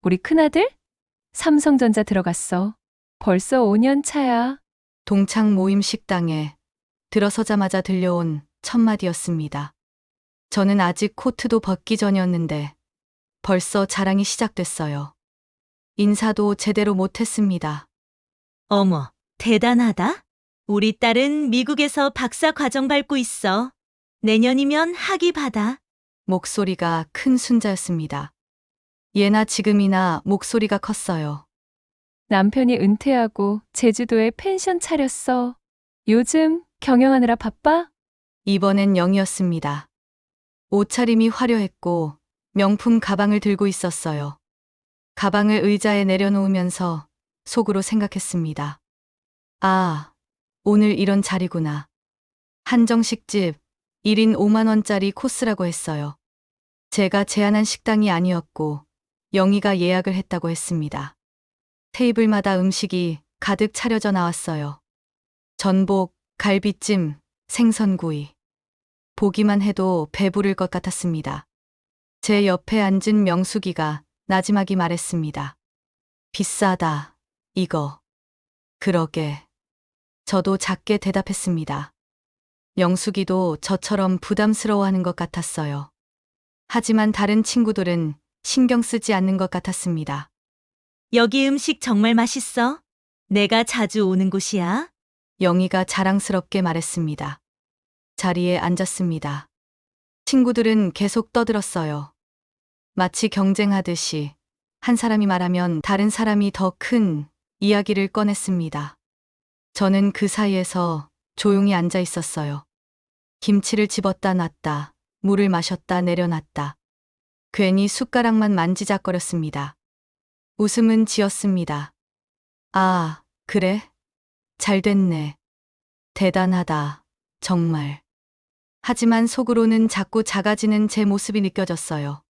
우리 큰아들? 삼성전자 들어갔어. 벌써 5년 차야. 동창 모임 식당에 들어서자마자 들려온 첫 마디였습니다. 저는 아직 코트도 벗기 전이었는데 벌써 자랑이 시작됐어요. 인사도 제대로 못했습니다. 어머, 대단하다. 우리 딸은 미국에서 박사 과정 밟고 있어. 내년이면 학위 받아. 목소리가 큰 순자였습니다. 예나 지금이나 목소리가 컸어요. 남편이 은퇴하고 제주도에 펜션 차렸어. 요즘 경영하느라 바빠? 이번엔 영이었습니다. 옷차림이 화려했고 명품 가방을 들고 있었어요. 가방을 의자에 내려놓으면서 속으로 생각했습니다. 아, 오늘 이런 자리구나. 한정식집 1인 5만 원짜리 코스라고 했어요. 제가 제안한 식당이 아니었고 영희가 예약을 했다고 했습니다. 테이블마다 음식이 가득 차려져 나왔어요. 전복, 갈비찜, 생선구이. 보기만 해도 배부를 것 같았습니다. 제 옆에 앉은 명숙이가 나지막이 말했습니다. 비싸다, 이거. 그러게. 저도 작게 대답했습니다. 명숙이도 저처럼 부담스러워하는 것 같았어요. 하지만 다른 친구들은 신경 쓰지 않는 것 같았습니다. 여기 음식 정말 맛있어. 내가 자주 오는 곳이야. 영희가 자랑스럽게 말했습니다. 자리에 앉았습니다. 친구들은 계속 떠들었어요. 마치 경쟁하듯이 한 사람이 말하면 다른 사람이 더 큰 이야기를 꺼냈습니다. 저는 그 사이에서 조용히 앉아 있었어요. 김치를 집었다 놨다, 물을 마셨다 내려놨다. 괜히 숟가락만 만지작거렸습니다. 웃음은 지었습니다. 아, 그래? 잘 됐네. 대단하다, 정말. 하지만 속으로는 자꾸 작아지는 제 모습이 느껴졌어요.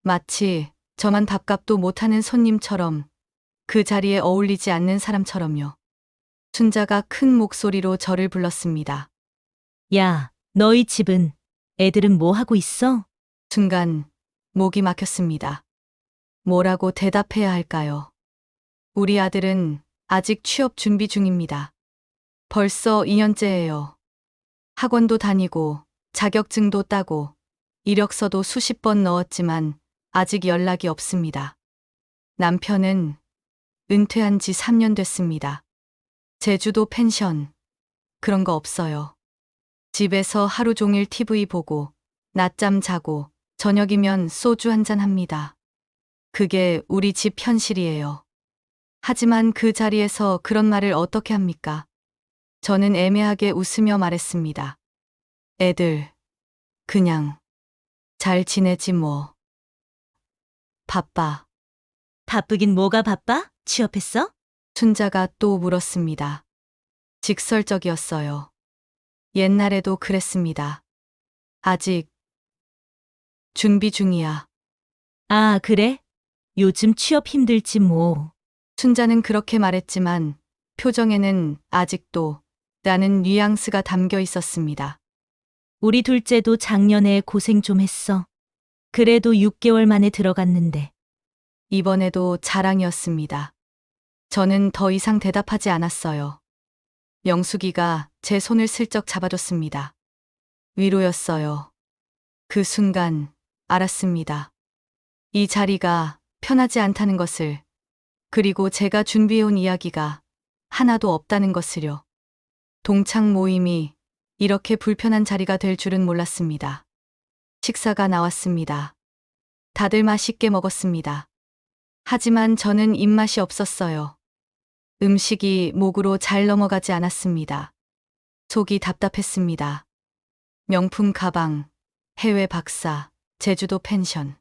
마치 저만 밥값도 못하는 손님처럼, 그 자리에 어울리지 않는 사람처럼요. 순자가 큰 목소리로 저를 불렀습니다. 야, 너희 집은 애들은 뭐 하고 있어? 순간 목이 막혔습니다. 뭐라고 대답해야 할까요? 우리 아들은 아직 취업 준비 중입니다. 벌써 2년째예요. 학원도 다니고 자격증도 따고 이력서도 수십 번 넣었지만 아직 연락이 없습니다. 남편은 은퇴한 지 3년 됐습니다. 제주도 펜션, 그런 거 없어요. 집에서 하루 종일 TV 보고 낮잠 자고 저녁이면 소주 한잔 합니다. 그게 우리 집 현실이에요. 하지만 그 자리에서 그런 말을 어떻게 합니까? 저는 애매하게 웃으며 말했습니다. 애들, 그냥 잘 지내지 뭐. 바빠. 바쁘긴 뭐가 바빠? 취업했어? 순자가 또 물었습니다. 직설적이었어요. 옛날에도 그랬습니다. 아직 준비 중이야. 아, 그래? 요즘 취업 힘들지 뭐. 순자는 그렇게 말했지만 표정에는 아직도 라는 뉘앙스가 담겨 있었습니다. 우리 둘째도 작년에 고생 좀 했어. 그래도 6개월 만에 들어갔는데. 이번에도 자랑이었습니다. 저는 더 이상 대답하지 않았어요. 명숙이가 제 손을 슬쩍 잡아줬습니다. 위로였어요. 그 순간 알았습니다. 이 자리가 편하지 않다는 것을, 그리고 제가 준비해온 이야기가 하나도 없다는 것을요. 동창 모임이 이렇게 불편한 자리가 될 줄은 몰랐습니다. 식사가 나왔습니다. 다들 맛있게 먹었습니다. 하지만 저는 입맛이 없었어요. 음식이 목으로 잘 넘어가지 않았습니다. 속이 답답했습니다. 명품 가방, 해외 박사, 제주도 펜션.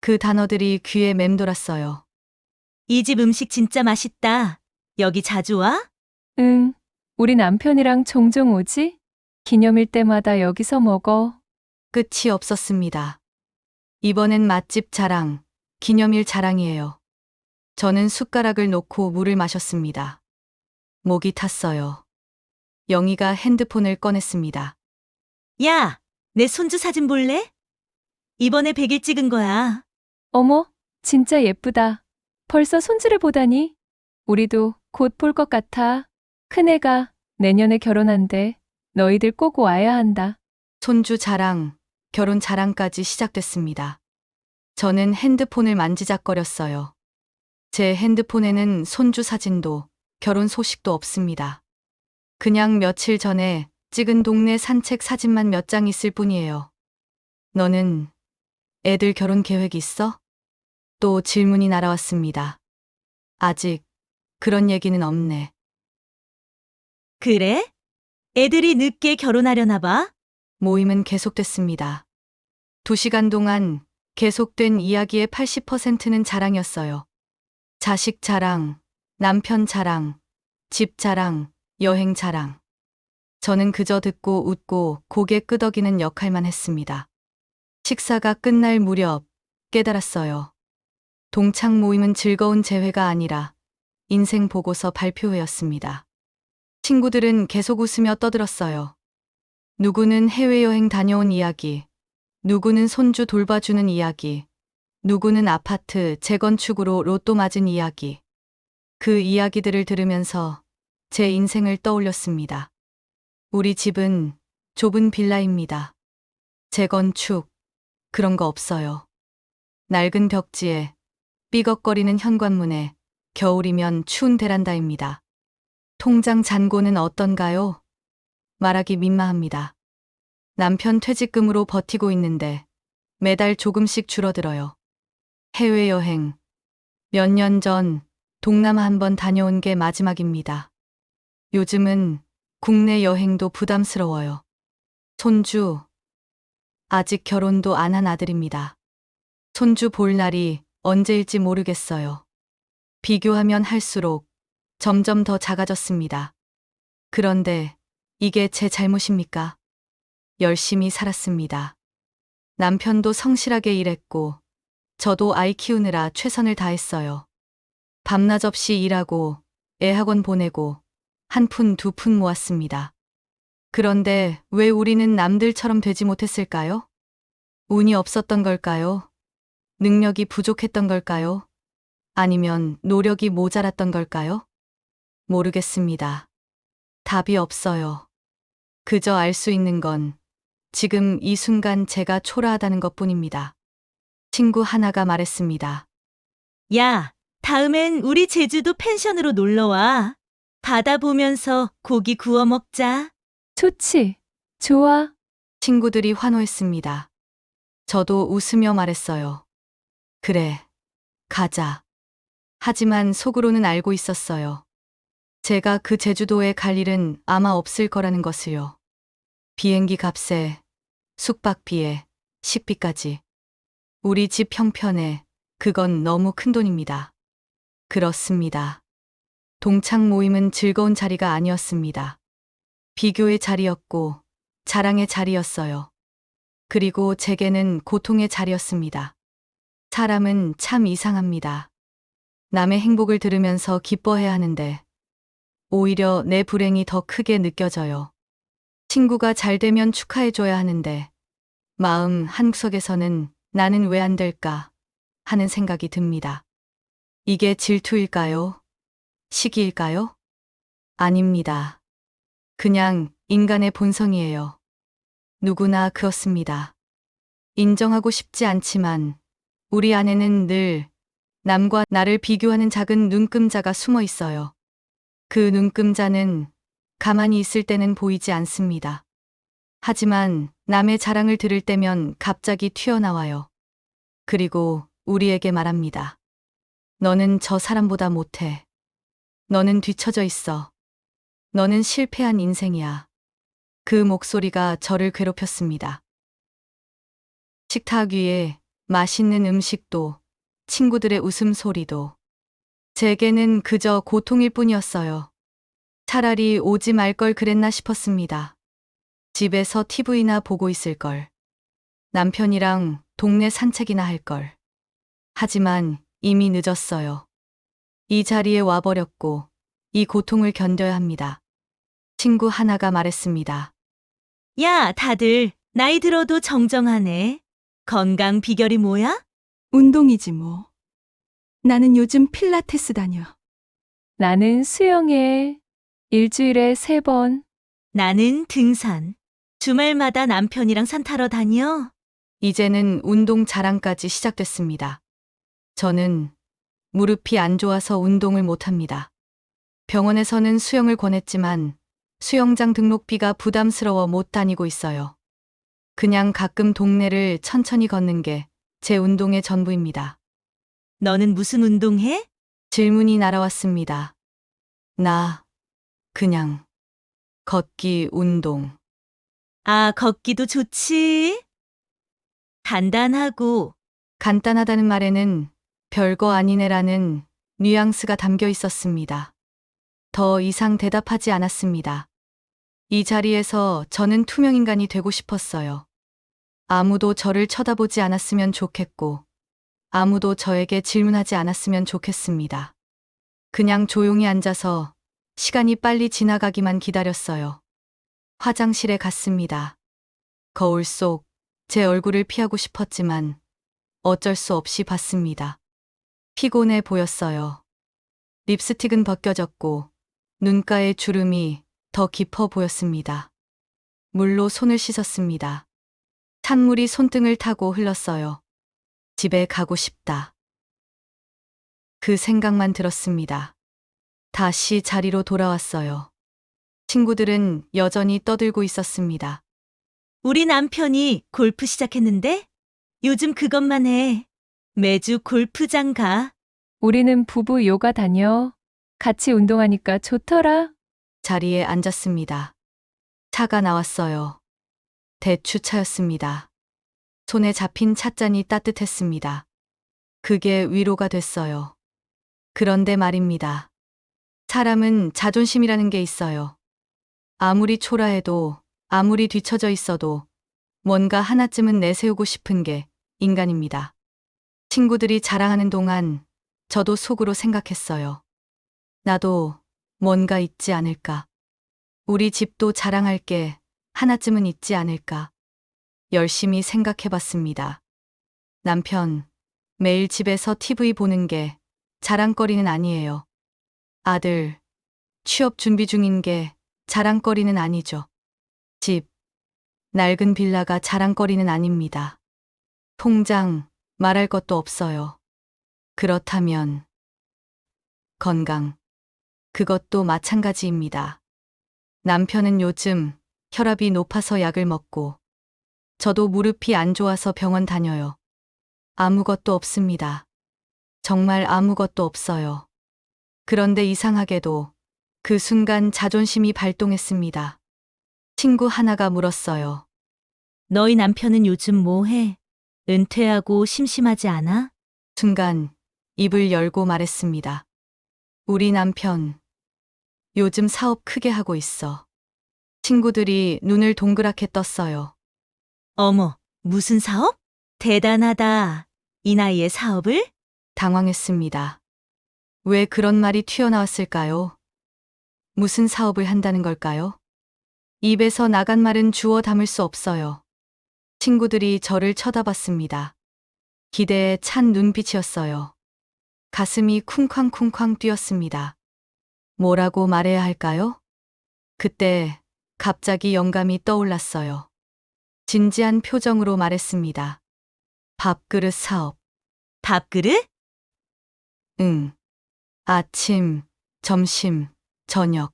그 단어들이 귀에 맴돌았어요. 이 집 음식 진짜 맛있다. 여기 자주 와? 응. 우리 남편이랑 종종 오지? 기념일 때마다 여기서 먹어. 끝이 없었습니다. 이번엔 맛집 자랑, 기념일 자랑이에요. 저는 숟가락을 놓고 물을 마셨습니다. 목이 탔어요. 영희가 핸드폰을 꺼냈습니다. 야, 내 손주 사진 볼래? 이번에 100일 찍은 거야. 어머, 진짜 예쁘다. 벌써 손주를 보다니. 우리도 곧 볼 것 같아. 큰애가 내년에 결혼한대. 너희들 꼭 와야 한다. 손주 자랑, 결혼 자랑까지 시작됐습니다. 저는 핸드폰을 만지작거렸어요. 제 핸드폰에는 손주 사진도 결혼 소식도 없습니다. 그냥 며칠 전에 찍은 동네 산책 사진만 몇 장 있을 뿐이에요. 너는 애들 결혼 계획 있어? 또 질문이 날아왔습니다. 아직 그런 얘기는 없네. 그래? 애들이 늦게 결혼하려나 봐? 모임은 계속됐습니다. 2시간 동안 계속된 이야기의 80%는 자랑이었어요. 자식 자랑, 남편 자랑, 집 자랑, 여행 자랑. 저는 그저 듣고 웃고 고개 끄덕이는 역할만 했습니다. 식사가 끝날 무렵 깨달았어요. 동창 모임은 즐거운 재회가 아니라 인생 보고서 발표회였습니다. 친구들은 계속 웃으며 떠들었어요. 누구는 해외여행 다녀온 이야기, 누구는 손주 돌봐주는 이야기, 누구는 아파트 재건축으로 로또 맞은 이야기. 그 이야기들을 들으면서 제 인생을 떠올렸습니다. 우리 집은 좁은 빌라입니다. 재건축, 그런 거 없어요. 낡은 벽지에, 삐걱거리는 현관문에, 겨울이면 추운 베란다입니다. 통장 잔고는 어떤가요? 말하기 민망합니다. 남편 퇴직금으로 버티고 있는데 매달 조금씩 줄어들어요. 해외여행. 몇 년 전 동남아 한번 다녀온 게 마지막입니다. 요즘은 국내 여행도 부담스러워요. 손주. 아직 결혼도 안 한 아들입니다. 손주 볼 날이 언제일지 모르겠어요. 비교하면 할수록 점점 더 작아졌습니다. 그런데 이게 제 잘못입니까? 열심히 살았습니다. 남편도 성실하게 일했고, 저도 아이 키우느라 최선을 다했어요. 밤낮 없이 일하고, 애 학원 보내고, 한 푼 두 푼 모았습니다. 그런데 왜 우리는 남들처럼 되지 못했을까요? 운이 없었던 걸까요? 능력이 부족했던 걸까요? 아니면 노력이 모자랐던 걸까요? 모르겠습니다. 답이 없어요. 그저 알 수 있는 건 지금 이 순간 제가 초라하다는 것 뿐입니다. 친구 하나가 말했습니다. 야, 다음엔 우리 제주도 펜션으로 놀러와. 바다 보면서 고기 구워 먹자. 좋지. 좋아. 친구들이 환호했습니다. 저도 웃으며 말했어요. 그래, 가자. 하지만 속으로는 알고 있었어요. 제가 그 제주도에 갈 일은 아마 없을 거라는 것을요. 비행기 값에, 숙박비에, 식비까지. 우리 집 형편에 그건 너무 큰 돈입니다. 그렇습니다. 동창 모임은 즐거운 자리가 아니었습니다. 비교의 자리였고 자랑의 자리였어요. 그리고 제게는 고통의 자리였습니다. 사람은 참 이상합니다. 남의 행복을 들으면서 기뻐해야 하는데 오히려 내 불행이 더 크게 느껴져요. 친구가 잘 되면 축하해줘야 하는데 마음 한구석에서는 나는 왜 안 될까 하는 생각이 듭니다. 이게 질투일까요? 시기일까요? 아닙니다. 그냥 인간의 본성이에요. 누구나 그렇습니다. 인정하고 싶지 않지만 우리 안에는 늘 남과 나를 비교하는 작은 눈금자가 숨어 있어요. 그 눈금자는 가만히 있을 때는 보이지 않습니다. 하지만 남의 자랑을 들을 때면 갑자기 튀어나와요. 그리고 우리에게 말합니다. 너는 저 사람보다 못해. 너는 뒤처져 있어. 너는 실패한 인생이야. 그 목소리가 저를 괴롭혔습니다. 식탁 위에 맛있는 음식도 친구들의 웃음소리도 제게는 그저 고통일 뿐이었어요. 차라리 오지 말 걸 그랬나 싶었습니다. 집에서 TV나 보고 있을 걸. 남편이랑 동네 산책이나 할 걸. 하지만 이미 늦었어요. 이 자리에 와버렸고 이 고통을 견뎌야 합니다. 친구 하나가 말했습니다. 야, 다들 나이 들어도 정정하네. 건강 비결이 뭐야? 운동이지 뭐. 나는 요즘 필라테스 다녀. 나는 수영해. 일주일에 3번. 나는 등산. 주말마다 남편이랑 산 타러 다녀. 이제는 운동 자랑까지 시작됐습니다. 저는 무릎이 안 좋아서 운동을 못합니다. 병원에서는 수영을 권했지만 수영장 등록비가 부담스러워 못 다니고 있어요. 그냥 가끔 동네를 천천히 걷는 게 제 운동의 전부입니다. 너는 무슨 운동해? 질문이 날아왔습니다. 나 그냥 걷기 운동. 아, 걷기도 좋지. 간단하고 간단하다는 말에는 별거 아니네라는 뉘앙스가 담겨 있었습니다. 더 이상 대답하지 않았습니다. 이 자리에서 저는 투명인간이 되고 싶었어요. 아무도 저를 쳐다보지 않았으면 좋겠고, 아무도 저에게 질문하지 않았으면 좋겠습니다. 그냥 조용히 앉아서 시간이 빨리 지나가기만 기다렸어요. 화장실에 갔습니다. 거울 속 제 얼굴을 피하고 싶었지만 어쩔 수 없이 봤습니다. 피곤해 보였어요. 립스틱은 벗겨졌고 눈가의 주름이 더 깊어 보였습니다. 물로 손을 씻었습니다. 찬물이 손등을 타고 흘렀어요. 집에 가고 싶다. 그 생각만 들었습니다. 다시 자리로 돌아왔어요. 친구들은 여전히 떠들고 있었습니다. 우리 남편이 골프 시작했는데 요즘 그것만 해. 매주 골프장 가. 우리는 부부 요가 다녀. 같이 운동하니까 좋더라. 자리에 앉았습니다. 차가 나왔어요. 대추차였습니다. 손에 잡힌 찻잔이 따뜻했습니다. 그게 위로가 됐어요. 그런데 말입니다. 사람은 자존심이라는 게 있어요. 아무리 초라해도, 아무리 뒤처져 있어도 뭔가 하나쯤은 내세우고 싶은 게 인간입니다. 친구들이 자랑하는 동안 저도 속으로 생각했어요. 나도 뭔가 있지 않을까. 우리 집도 자랑할 게 하나쯤은 있지 않을까. 열심히 생각해 봤습니다. 남편, 매일 집에서 TV 보는 게 자랑거리는 아니에요. 아들, 취업 준비 중인 게 자랑거리는 아니죠. 집, 낡은 빌라가 자랑거리는 아닙니다. 통장, 말할 것도 없어요. 그렇다면, 건강, 그것도 마찬가지입니다. 남편은 요즘 혈압이 높아서 약을 먹고, 저도 무릎이 안 좋아서 병원 다녀요. 아무것도 없습니다. 정말 아무것도 없어요. 그런데 이상하게도 그 순간 자존심이 발동했습니다. 친구 하나가 물었어요. 너희 남편은 요즘 뭐 해? 은퇴하고 심심하지 않아? 순간 입을 열고 말했습니다. 우리 남편, 요즘 사업 크게 하고 있어. 친구들이 눈을 동그랗게 떴어요. 어머, 무슨 사업? 대단하다. 이 나이에 사업을? 당황했습니다. 왜 그런 말이 튀어나왔을까요? 무슨 사업을 한다는 걸까요? 입에서 나간 말은 주워 담을 수 없어요. 친구들이 저를 쳐다봤습니다. 기대에 찬 눈빛이었어요. 가슴이 쿵쾅쿵쾅 뛰었습니다. 뭐라고 말해야 할까요? 그때 갑자기 영감이 떠올랐어요. 진지한 표정으로 말했습니다. 밥그릇 사업. 밥그릇? 응. 아침, 점심, 저녁.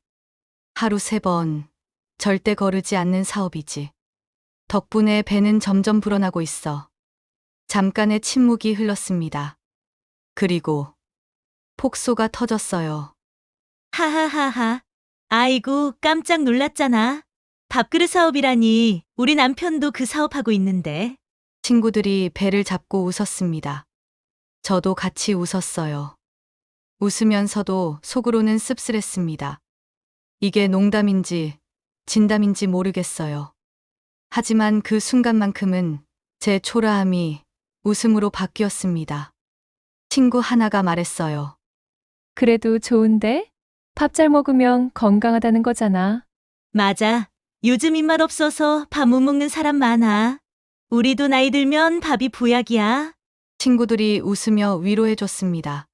하루 3번. 절대 거르지 않는 사업이지. 덕분에 배는 점점 불어나고 있어. 잠깐의 침묵이 흘렀습니다. 그리고 폭소가 터졌어요. 하하하하. 아이고, 깜짝 놀랐잖아. 밥그릇 사업이라니. 우리 남편도 그 사업하고 있는데. 친구들이 배를 잡고 웃었습니다. 저도 같이 웃었어요. 웃으면서도 속으로는 씁쓸했습니다. 이게 농담인지 진담인지 모르겠어요. 하지만 그 순간만큼은 제 초라함이 웃음으로 바뀌었습니다. 친구 하나가 말했어요. 그래도 좋은데? 밥 잘 먹으면 건강하다는 거잖아. 맞아. 요즘 입맛 없어서 밥 못 먹는 사람 많아. 우리도 나이 들면 밥이 보약이야. 친구들이 웃으며 위로해줬습니다.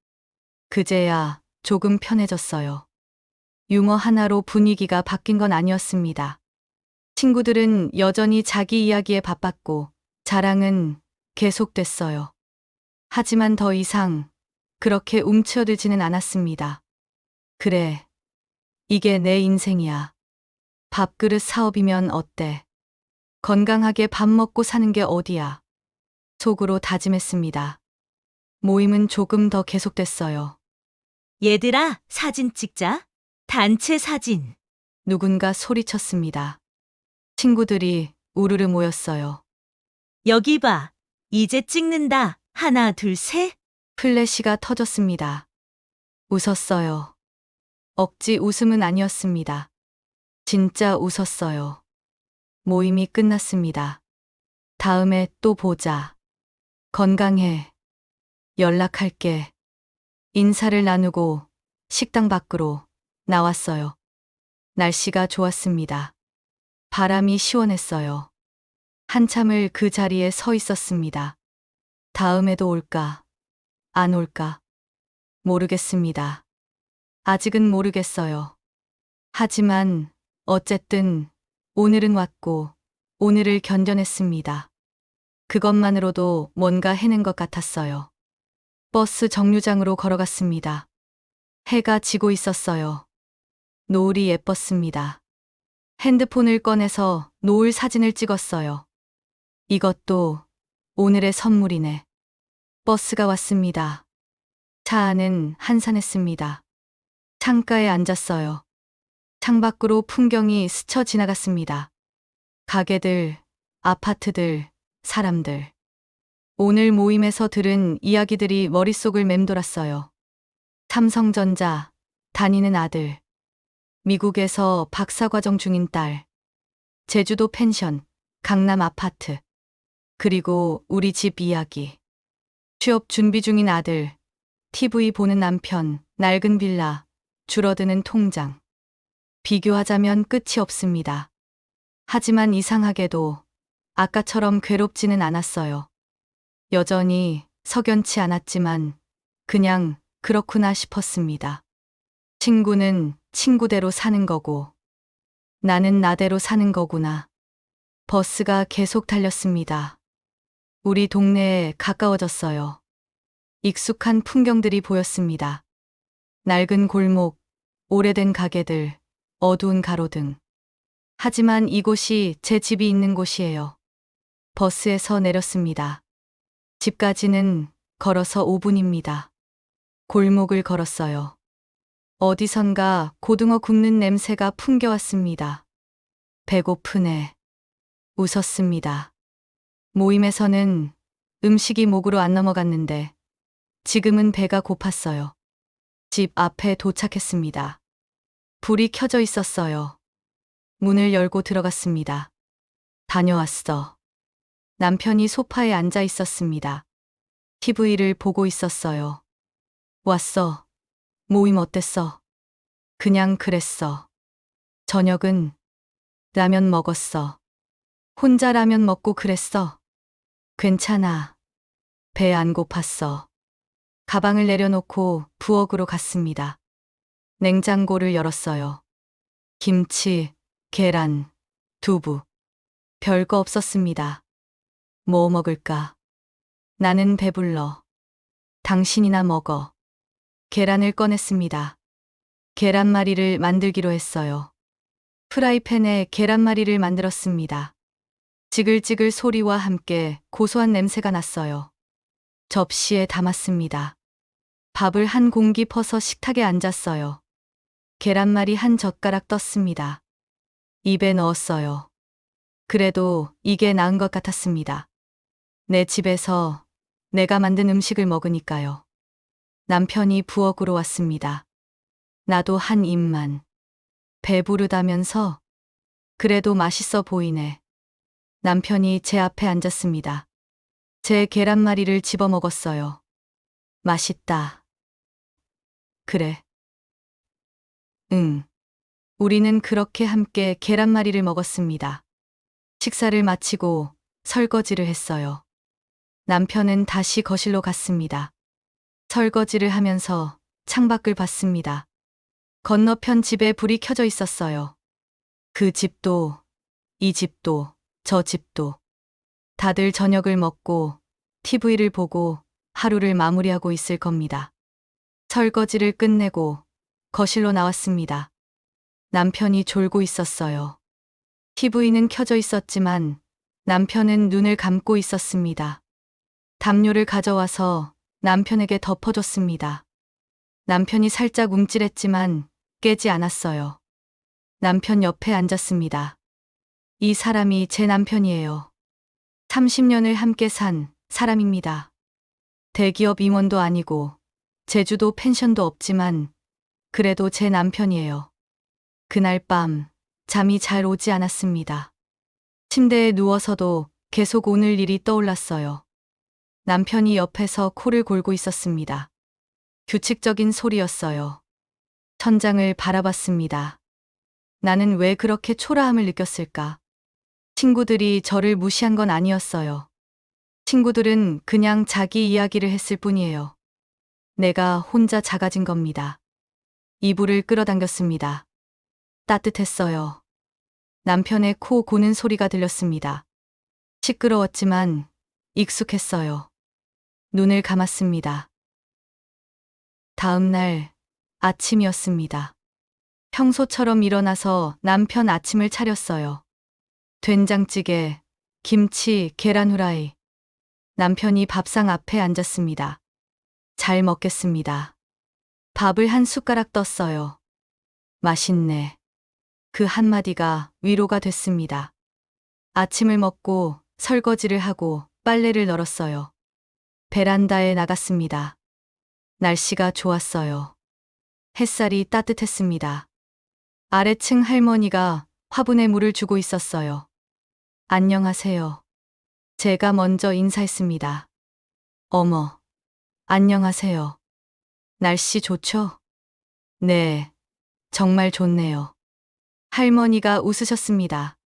그제야 조금 편해졌어요. 유머 하나로 분위기가 바뀐 건 아니었습니다. 친구들은 여전히 자기 이야기에 바빴고 자랑은 계속됐어요. 하지만 더 이상 그렇게 움츠러들지는 않았습니다. 그래, 이게 내 인생이야. 밥그릇 사업이면 어때? 건강하게 밥 먹고 사는 게 어디야? 속으로 다짐했습니다. 모임은 조금 더 계속됐어요. 얘들아, 사진 찍자. 단체 사진. 누군가 소리쳤습니다. 친구들이 우르르 모였어요. 여기 봐. 이제 찍는다. 하나, 둘, 셋. 플래시가 터졌습니다. 웃었어요. 억지 웃음은 아니었습니다. 진짜 웃었어요. 모임이 끝났습니다. 다음에 또 보자. 건강해. 연락할게. 인사를 나누고 식당 밖으로 나왔어요. 날씨가 좋았습니다. 바람이 시원했어요. 한참을 그 자리에 서 있었습니다. 다음에도 올까? 안 올까? 모르겠습니다. 아직은 모르겠어요. 하지만 어쨌든 오늘은 왔고 오늘을 견뎌냈습니다. 그것만으로도 뭔가 해낸 것 같았어요. 버스 정류장으로 걸어갔습니다. 해가 지고 있었어요. 노을이 예뻤습니다. 핸드폰을 꺼내서 노을 사진을 찍었어요. 이것도 오늘의 선물이네. 버스가 왔습니다. 차 안은 한산했습니다. 창가에 앉았어요. 창밖으로 풍경이 스쳐 지나갔습니다. 가게들, 아파트들, 사람들. 오늘 모임에서 들은 이야기들이 머릿속을 맴돌았어요. 삼성전자, 다니는 아들. 미국에서 박사과정 중인 딸. 제주도 펜션, 강남 아파트. 그리고 우리 집 이야기. 취업 준비 중인 아들. TV 보는 남편, 낡은 빌라, 줄어드는 통장. 비교하자면 끝이 없습니다. 하지만 이상하게도 아까처럼 괴롭지는 않았어요. 여전히 석연치 않았지만 그냥 그렇구나 싶었습니다. 친구는 친구대로 사는 거고 나는 나대로 사는 거구나. 버스가 계속 달렸습니다. 우리 동네에 가까워졌어요. 익숙한 풍경들이 보였습니다. 낡은 골목, 오래된 가게들, 어두운 가로등. 하지만 이곳이 제 집이 있는 곳이에요. 버스에서 내렸습니다. 집까지는 걸어서 5분입니다. 골목을 걸었어요. 어디선가 고등어 굽는 냄새가 풍겨왔습니다. 배고프네. 웃었습니다. 모임에서는 음식이 목으로 안 넘어갔는데 지금은 배가 고팠어요. 집 앞에 도착했습니다. 불이 켜져 있었어요. 문을 열고 들어갔습니다. 다녀왔어. 남편이 소파에 앉아 있었습니다. TV를 보고 있었어요. 왔어. 모임 어땠어? 그냥 그랬어. 저녁은 라면 먹었어. 혼자 라면 먹고 그랬어. 괜찮아. 배 안 고팠어. 가방을 내려놓고 부엌으로 갔습니다. 냉장고를 열었어요. 김치, 계란, 두부. 별거 없었습니다. 뭐 먹을까? 나는 배불러. 당신이나 먹어. 계란을 꺼냈습니다. 계란말이를 만들기로 했어요. 프라이팬에 계란말이를 만들었습니다. 지글지글 소리와 함께 고소한 냄새가 났어요. 접시에 담았습니다. 밥을 한 공기 퍼서 식탁에 앉았어요. 계란말이 한 젓가락 떴습니다. 입에 넣었어요. 그래도 이게 나은 것 같았습니다. 내 집에서 내가 만든 음식을 먹으니까요. 남편이 부엌으로 왔습니다. 나도 한 입만. 배부르다면서? 그래도 맛있어 보이네. 남편이 제 앞에 앉았습니다. 제 계란말이를 집어 먹었어요. 맛있다. 그래. 응. 우리는 그렇게 함께 계란말이를 먹었습니다. 식사를 마치고 설거지를 했어요. 남편은 다시 거실로 갔습니다. 설거지를 하면서 창밖을 봤습니다. 건너편 집에 불이 켜져 있었어요. 그 집도, 이 집도, 저 집도. 다들 저녁을 먹고 TV를 보고 하루를 마무리하고 있을 겁니다. 설거지를 끝내고 거실로 나왔습니다. 남편이 졸고 있었어요. TV는 켜져 있었지만 남편은 눈을 감고 있었습니다. 담요를 가져와서 남편에게 덮어줬습니다. 남편이 살짝 움찔했지만 깨지 않았어요. 남편 옆에 앉았습니다. 이 사람이 제 남편이에요. 30년을 함께 산 사람입니다. 대기업 임원도 아니고 제주도 펜션도 없지만 그래도 제 남편이에요. 그날 밤 잠이 잘 오지 않았습니다. 침대에 누워서도 계속 오늘 일이 떠올랐어요. 남편이 옆에서 코를 골고 있었습니다. 규칙적인 소리였어요. 천장을 바라봤습니다. 나는 왜 그렇게 초라함을 느꼈을까? 친구들이 저를 무시한 건 아니었어요. 친구들은 그냥 자기 이야기를 했을 뿐이에요. 내가 혼자 작아진 겁니다. 이불을 끌어당겼습니다. 따뜻했어요. 남편의 코 고는 소리가 들렸습니다. 시끄러웠지만 익숙했어요. 눈을 감았습니다. 다음 날 아침이었습니다. 평소처럼 일어나서 남편 아침을 차렸어요. 된장찌개, 김치, 계란 후라이. 남편이 밥상 앞에 앉았습니다. 잘 먹겠습니다. 밥을 한 숟가락 떴어요. 맛있네. 그 한마디가 위로가 됐습니다. 아침을 먹고 설거지를 하고 빨래를 널었어요. 베란다에 나갔습니다. 날씨가 좋았어요. 햇살이 따뜻했습니다. 아래층 할머니가 화분에 물을 주고 있었어요. 안녕하세요. 제가 먼저 인사했습니다. 어머, 안녕하세요. 날씨 좋죠? 네, 정말 좋네요. 할머니가 웃으셨습니다.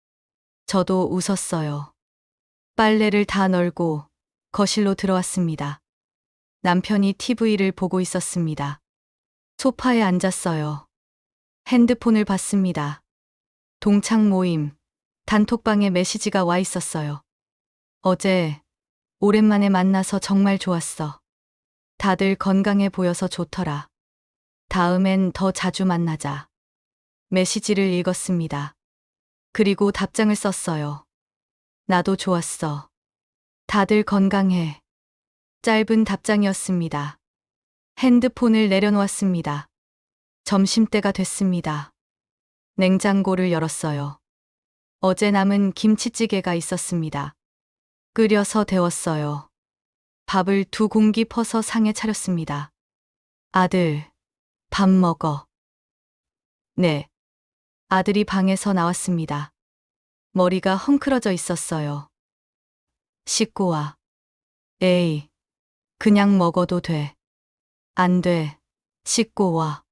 저도 웃었어요. 빨래를 다 널고 거실로 들어왔습니다. 남편이 TV를 보고 있었습니다. 소파에 앉았어요. 핸드폰을 봤습니다. 동창 모임, 단톡방에 메시지가 와 있었어요. 어제 오랜만에 만나서 정말 좋았어. 다들 건강해 보여서 좋더라. 다음엔 더 자주 만나자. 메시지를 읽었습니다. 그리고 답장을 썼어요. 나도 좋았어. 다들 건강해. 짧은 답장이었습니다. 핸드폰을 내려놓았습니다. 점심때가 됐습니다. 냉장고를 열었어요. 어제 남은 김치찌개가 있었습니다. 끓여서 데웠어요. 밥을 2공기 퍼서 상에 차렸습니다. 아들, 밥 먹어. 네. 아들이 방에서 나왔습니다. 머리가 헝클어져 있었어요. 씻고 와. 에이, 그냥 먹어도 돼. 안 돼. 씻고 와.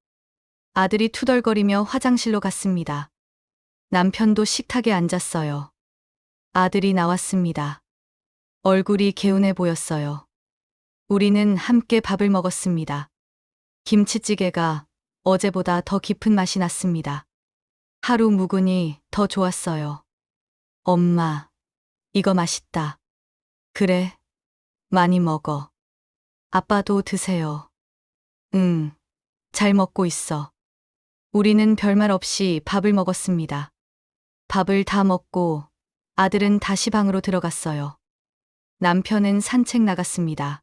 아들이 투덜거리며 화장실로 갔습니다. 남편도 식탁에 앉았어요. 아들이 나왔습니다. 얼굴이 개운해 보였어요. 우리는 함께 밥을 먹었습니다. 김치찌개가 어제보다 더 깊은 맛이 났습니다. 하루 묵으니 더 좋았어요. 엄마, 이거 맛있다. 그래, 많이 먹어. 아빠도 드세요. 응, 잘 먹고 있어. 우리는 별말 없이 밥을 먹었습니다. 밥을 다 먹고 아들은 다시 방으로 들어갔어요. 남편은 산책 나갔습니다.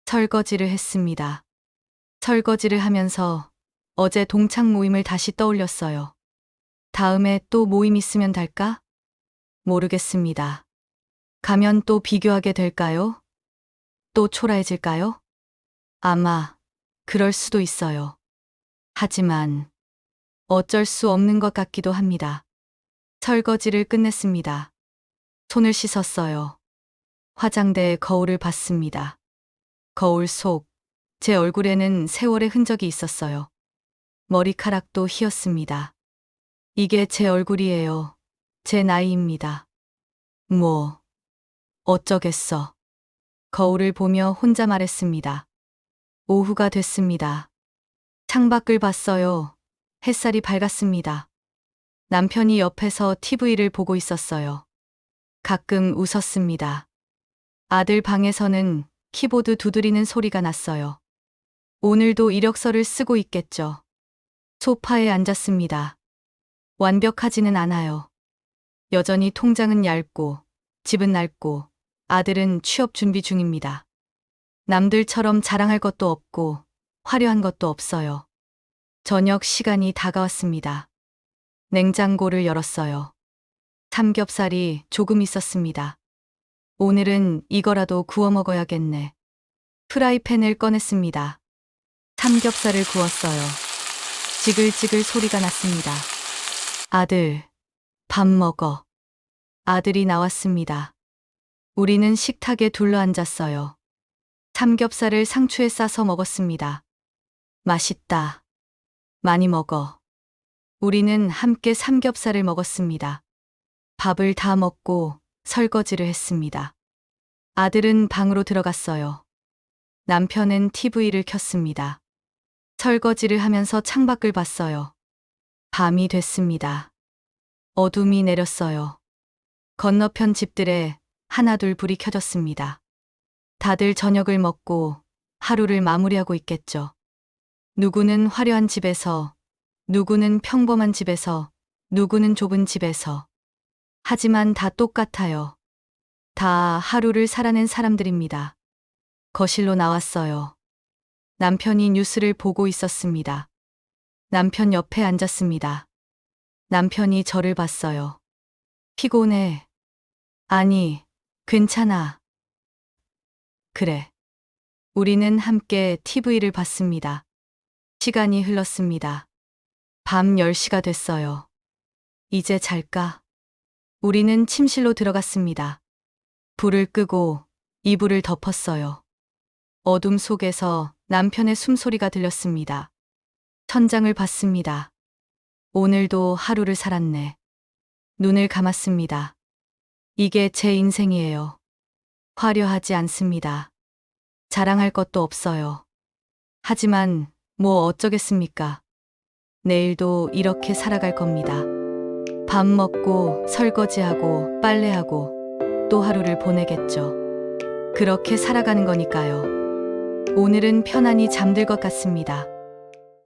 설거지를 했습니다. 설거지를 하면서 어제 동창 모임을 다시 떠올렸어요. 다음에 또 모임 있으면 달까? 모르겠습니다. 가면 또 비교하게 될까요? 또 초라해질까요? 아마 그럴 수도 있어요. 하지만 어쩔 수 없는 것 같기도 합니다. 설거지를 끝냈습니다. 손을 씻었어요. 화장대에 거울을 봤습니다. 거울 속 제 얼굴에는 세월의 흔적이 있었어요. 머리카락도 휘었습니다. 이게 제 얼굴이에요. 제 나이입니다. 뭐, 어쩌겠어. 거울을 보며 혼자 말했습니다. 오후가 됐습니다. 창밖을 봤어요. 햇살이 밝았습니다. 남편이 옆에서 TV를 보고 있었어요. 가끔 웃었습니다. 아들 방에서는 키보드 두드리는 소리가 났어요. 오늘도 이력서를 쓰고 있겠죠. 소파에 앉았습니다. 완벽하지는 않아요. 여전히 통장은 얇고, 집은 낡고, 아들은 취업 준비 중입니다. 남들처럼 자랑할 것도 없고, 화려한 것도 없어요. 저녁 시간이 다가왔습니다. 냉장고를 열었어요. 삼겹살이 조금 있었습니다. 오늘은 이거라도 구워 먹어야겠네. 프라이팬을 꺼냈습니다. 삼겹살을 구웠어요. 지글지글 소리가 났습니다. 아들, 밥 먹어. 아들이 나왔습니다. 우리는 식탁에 둘러앉았어요. 삼겹살을 상추에 싸서 먹었습니다. 맛있다. 많이 먹어. 우리는 함께 삼겹살을 먹었습니다. 밥을 다 먹고 설거지를 했습니다. 아들은 방으로 들어갔어요. 남편은 TV를 켰습니다. 설거지를 하면서 창밖을 봤어요. 밤이 됐습니다. 어둠이 내렸어요. 건너편 집들에 하나둘 불이 켜졌습니다. 다들 저녁을 먹고 하루를 마무리하고 있겠죠. 누구는 화려한 집에서, 누구는 평범한 집에서, 누구는 좁은 집에서. 하지만 다 똑같아요. 다 하루를 살아낸 사람들입니다. 거실로 나왔어요. 남편이 뉴스를 보고 있었습니다. 남편 옆에 앉았습니다. 남편이 저를 봤어요. 피곤해. 아니, 괜찮아. 그래. 우리는 함께 TV를 봤습니다. 시간이 흘렀습니다. 밤 10시가 됐어요. 이제 잘까? 우리는 침실로 들어갔습니다. 불을 끄고 이불을 덮었어요. 어둠 속에서 남편의 숨소리가 들렸습니다. 천장을 봤습니다. 오늘도 하루를 살았네. 눈을 감았습니다. 이게 제 인생이에요. 화려하지 않습니다. 자랑할 것도 없어요. 하지만 뭐 어쩌겠습니까? 내일도 이렇게 살아갈 겁니다. 밥 먹고 설거지하고 빨래하고 또 하루를 보내겠죠. 그렇게 살아가는 거니까요. 오늘은 편안히 잠들 것 같습니다.